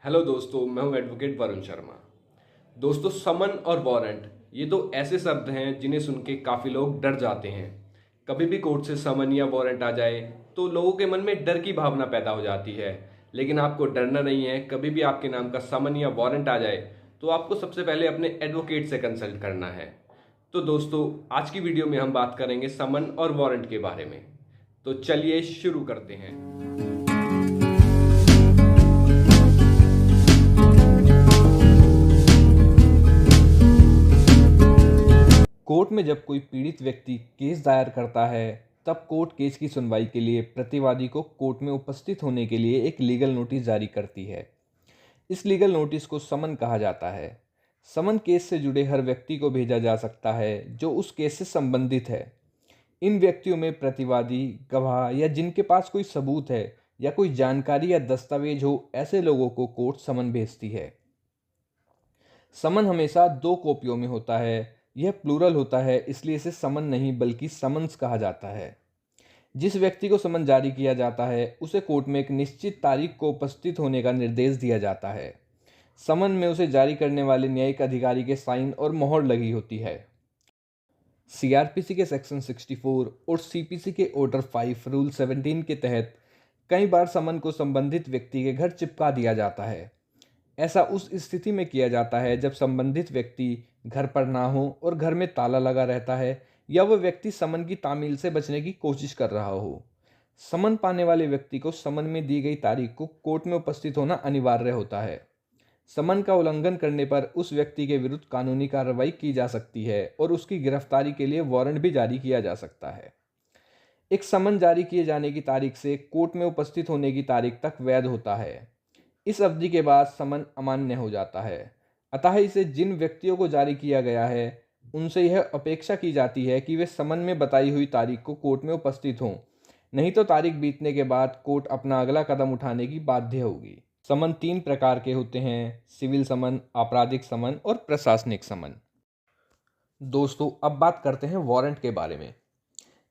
Hello दोस्तों, मैं हूं एडवोकेट वरुण शर्मा। दोस्तों, समन और वारंट ये दो ऐसे शब्द हैं जिन्हें सुन के काफ़ी लोग डर जाते हैं। कभी भी कोर्ट से समन या वारंट आ जाए तो लोगों के मन में डर की भावना पैदा हो जाती है। लेकिन आपको डरना नहीं है। कभी भी आपके नाम का समन या वारंट आ जाए तो आपको सबसे पहले अपने एडवोकेट से कंसल्ट करना है। तो दोस्तों, आज की वीडियो में हम बात करेंगे समन और वारंट के बारे में। तो चलिए शुरू करते हैं। कोर्ट में जब कोई पीड़ित व्यक्ति केस दायर करता है, तब कोर्ट केस की सुनवाई के लिए प्रतिवादी को कोर्ट में उपस्थित होने के लिए एक लीगल नोटिस जारी करती है। इस लीगल नोटिस को समन कहा जाता है। समन केस से जुड़े हर व्यक्ति को भेजा जा सकता है जो उस केस से संबंधित है। इन व्यक्तियों में प्रतिवादी, गवाह या जिनके पास कोई सबूत है या कोई जानकारी या दस्तावेज हो, ऐसे लोगों को कोर्ट समन भेजती है। समन हमेशा दो कॉपियों में होता है। यह प्लूरल होता है, इसलिए इसे समन नहीं बल्कि समन्स कहा जाता है। जिस व्यक्ति को समन जारी किया जाता है उसे कोर्ट में एक निश्चित तारीख को उपस्थित होने का निर्देश दिया जाता है। समन में उसे जारी करने वाले न्यायिक अधिकारी के साइन और मोहर लगी होती है। सीआरपीसी के सेक्शन 64 और सीपीसी के ऑर्डर 5 रूल 17 के तहत कई बार समन को संबंधित व्यक्ति के घर चिपका दिया जाता है। ऐसा उस स्थिति में किया जाता है जब संबंधित व्यक्ति घर पर ना हो और घर में ताला लगा रहता है या वह व्यक्ति समन की तामील से बचने की कोशिश कर रहा हो। समन पाने वाले व्यक्ति को समन में दी गई तारीख को कोर्ट में उपस्थित होना अनिवार्य होता है। समन का उल्लंघन करने पर उस व्यक्ति के विरुद्ध कानूनी कार्रवाई की जा सकती है और उसकी गिरफ्तारी के लिए वारंट भी जारी किया जा सकता है। एक समन जारी किए जाने की तारीख से कोर्ट में उपस्थित होने की तारीख तक वैध होता है। इस अवधि के बाद समन अमान्य हो जाता है। अतः इसे जिन व्यक्तियों को जारी किया गया है उनसे यह अपेक्षा की जाती है कि वे समन में बताई हुई तारीख को कोर्ट में उपस्थित हों, नहीं तो तारीख बीतने के बाद कोर्ट अपना अगला कदम उठाने की बाध्य होगी। समन 3 प्रकार के होते हैं: सिविल समन, आपराधिक समन और प्रशासनिक समन। दोस्तों, अब बात करते हैं वारंट के बारे में।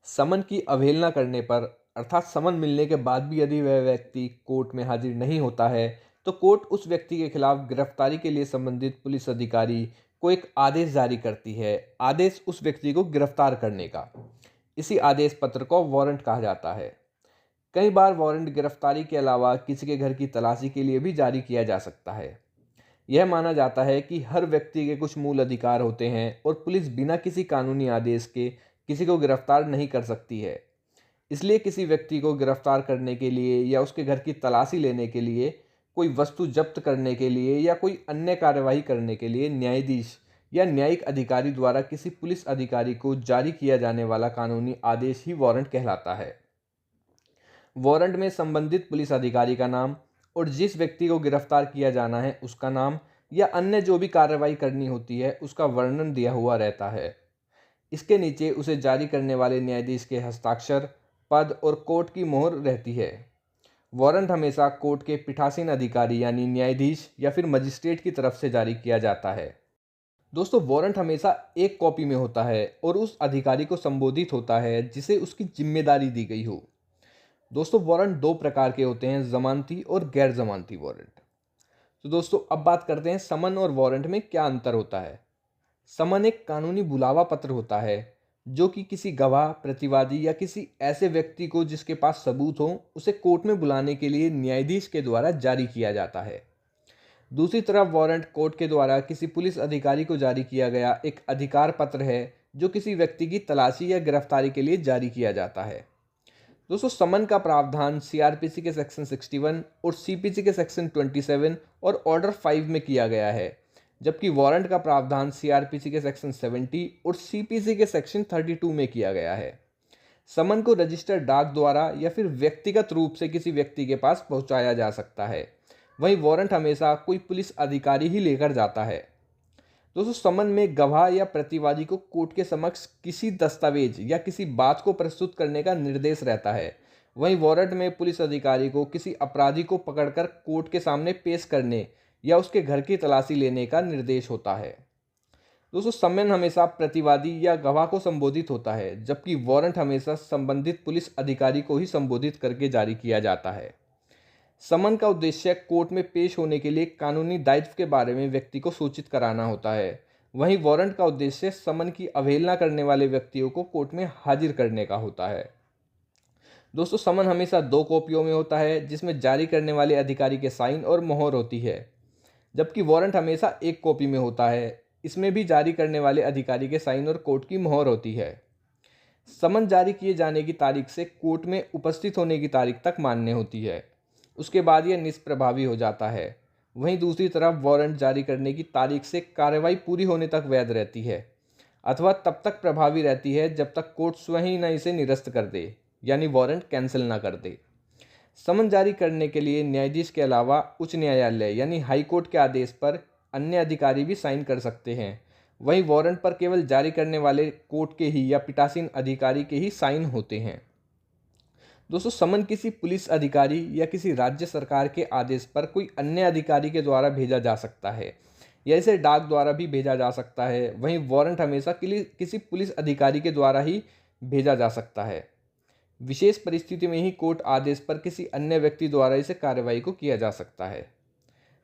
समन की अवहेलना करने पर, अर्थात समन मिलने के बाद भी यदि वह व्यक्ति कोर्ट में हाजिर नहीं होता है तो कोर्ट उस व्यक्ति के खिलाफ गिरफ्तारी के लिए संबंधित पुलिस अधिकारी को एक आदेश जारी करती है। आदेश उस व्यक्ति को गिरफ्तार करने का। इसी आदेश पत्र को वारंट कहा जाता है। कई बार वारंट गिरफ्तारी के अलावा किसी के घर की तलाशी के लिए भी जारी किया जा सकता है। यह माना जाता है कि हर व्यक्ति के कुछ मूल अधिकार होते हैं और पुलिस बिना किसी कानूनी आदेश के किसी को गिरफ्तार नहीं कर सकती है। इसलिए किसी व्यक्ति को गिरफ्तार करने के लिए या उसके घर की तलाशी लेने के लिए, कोई वस्तु जब्त करने के लिए या कोई अन्य कार्यवाही करने के लिए न्यायाधीश या न्यायिक अधिकारी द्वारा किसी पुलिस अधिकारी को जारी किया जाने वाला कानूनी आदेश ही वारंट कहलाता है। वारंट में संबंधित पुलिस अधिकारी का नाम और जिस व्यक्ति को गिरफ्तार किया जाना है उसका नाम या अन्य जो भी कार्रवाई करनी होती है उसका वर्णन दिया हुआ रहता है। इसके नीचे उसे जारी करने वाले न्यायाधीश के हस्ताक्षर, पद और कोर्ट की मोहर रहती है। वारंट हमेशा कोर्ट के पीठासीन अधिकारी यानी न्यायाधीश या फिर मजिस्ट्रेट की तरफ से जारी किया जाता है। दोस्तों, वारंट हमेशा एक कॉपी में होता है और उस अधिकारी को संबोधित होता है जिसे उसकी जिम्मेदारी दी गई हो। दोस्तों, वारंट दो प्रकार के होते हैं: जमानती और गैर जमानती वारंट। तो दोस्तों, अब बात करते हैं समन और वारंट में क्या अंतर होता है। समन एक कानूनी बुलावा पत्र होता है जो कि किसी गवाह, प्रतिवादी या किसी ऐसे व्यक्ति को जिसके पास सबूत हो उसे कोर्ट में बुलाने के लिए न्यायाधीश के द्वारा जारी किया जाता है। दूसरी तरफ वारंट कोर्ट के द्वारा किसी पुलिस अधिकारी को जारी किया गया एक अधिकार पत्र है जो किसी व्यक्ति की तलाशी या गिरफ्तारी के लिए जारी किया जाता है। दोस्तों, समन का प्रावधान सीआरपीसी के सेक्शन 61 और सीपीसी के सेक्शन 27 और ऑर्डर 5 में किया गया है, जबकि वारंट का प्रावधान सीआरपीसी के सेक्शन 70 और सीपीसी के सेक्शन 32 में किया गया है। समन को रजिस्टर्ड डाक द्वारा या फिर व्यक्तिगत रूप से किसी व्यक्ति के पास पहुंचाया जा सकता है। वहीं वारंट हमेशा कोई पुलिस अधिकारी ही लेकर जाता है। दोस्तों, समन में गवाह या प्रतिवादी को कोर्ट के समक्ष किसी दस्तावेज या किसी बात को प्रस्तुत करने का निर्देश रहता है। वहीं वारंट में पुलिस अधिकारी को किसी अपराधी को पकड़कर कोर्ट के सामने पेश करने या उसके घर की तलाशी लेने का निर्देश होता है। दोस्तों, समन हमेशा प्रतिवादी या गवाह को संबोधित होता है, जबकि वारंट हमेशा संबंधित पुलिस अधिकारी को ही संबोधित करके जारी किया जाता है। समन का उद्देश्य कोर्ट में पेश होने के लिए कानूनी दायित्व के बारे में व्यक्ति को सूचित कराना होता है। वहीं वारंट का उद्देश्य समन की अवहेलना करने वाले व्यक्तियों को कोर्ट में हाजिर करने का होता है। दोस्तों, समन हमेशा 2 कॉपियों में होता है, जिसमें जारी करने वाले अधिकारी के साइन और मोहर होती है, जबकि वारंट हमेशा 1 कॉपी में होता है। इसमें भी जारी करने वाले अधिकारी के साइन और कोर्ट की मोहर होती है। समन जारी किए जाने की तारीख से कोर्ट में उपस्थित होने की तारीख तक मान्य होती है। उसके बाद यह निष्प्रभावी हो जाता है। वहीं दूसरी तरफ वारंट जारी करने की तारीख से कार्रवाई पूरी होने तक वैध रहती है, अथवा तब तक प्रभावी रहती है जब तक कोर्ट स्वयं ही न इसे निरस्त कर दे, यानी वारंट कैंसिल ना कर दे। समन जारी करने के लिए न्यायाधीश के अलावा उच्च न्यायालय यानी हाई कोर्ट के आदेश पर अन्य अधिकारी भी साइन कर सकते हैं। वहीं वारंट पर केवल जारी करने वाले कोर्ट के ही या पीठासीन अधिकारी के ही साइन होते हैं। दोस्तों, समन किसी पुलिस अधिकारी या किसी राज्य सरकार के आदेश पर कोई अन्य अधिकारी के द्वारा भेजा जा सकता है, या इसे डाक द्वारा भी भेजा जा सकता है। वहीं वारंट हमेशा किसी पुलिस अधिकारी के द्वारा ही भेजा जा सकता है। विशेष परिस्थिति में ही कोर्ट आदेश पर किसी अन्य व्यक्ति द्वारा इसे कार्रवाई को किया जा सकता है।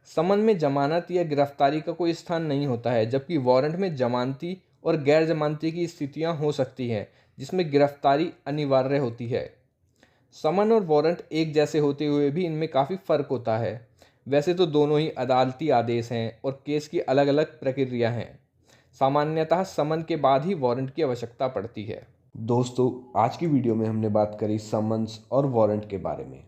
समन में जमानत या गिरफ्तारी का कोई स्थान नहीं होता है, जबकि वारंट में जमानती और गैर जमानती की स्थितियां हो सकती हैं, जिसमें गिरफ्तारी अनिवार्य होती है। समन और वारंट एक जैसे होते हुए भी इनमें काफ़ी फ़र्क होता है। वैसे तो दोनों ही अदालती आदेश हैं और केस की अलग अलग प्रक्रिया हैं। सामान्यतः समन के बाद ही वारंट की आवश्यकता पड़ती है। दोस्तों, आज की वीडियो में हमने बात करी समन्स और वारंट के बारे में।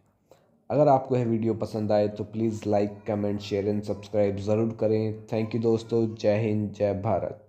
अगर आपको यह वीडियो पसंद आए तो please like, comment, share and subscribe ज़रूर करें। थैंक यू दोस्तों। जय हिंद, जय भारत।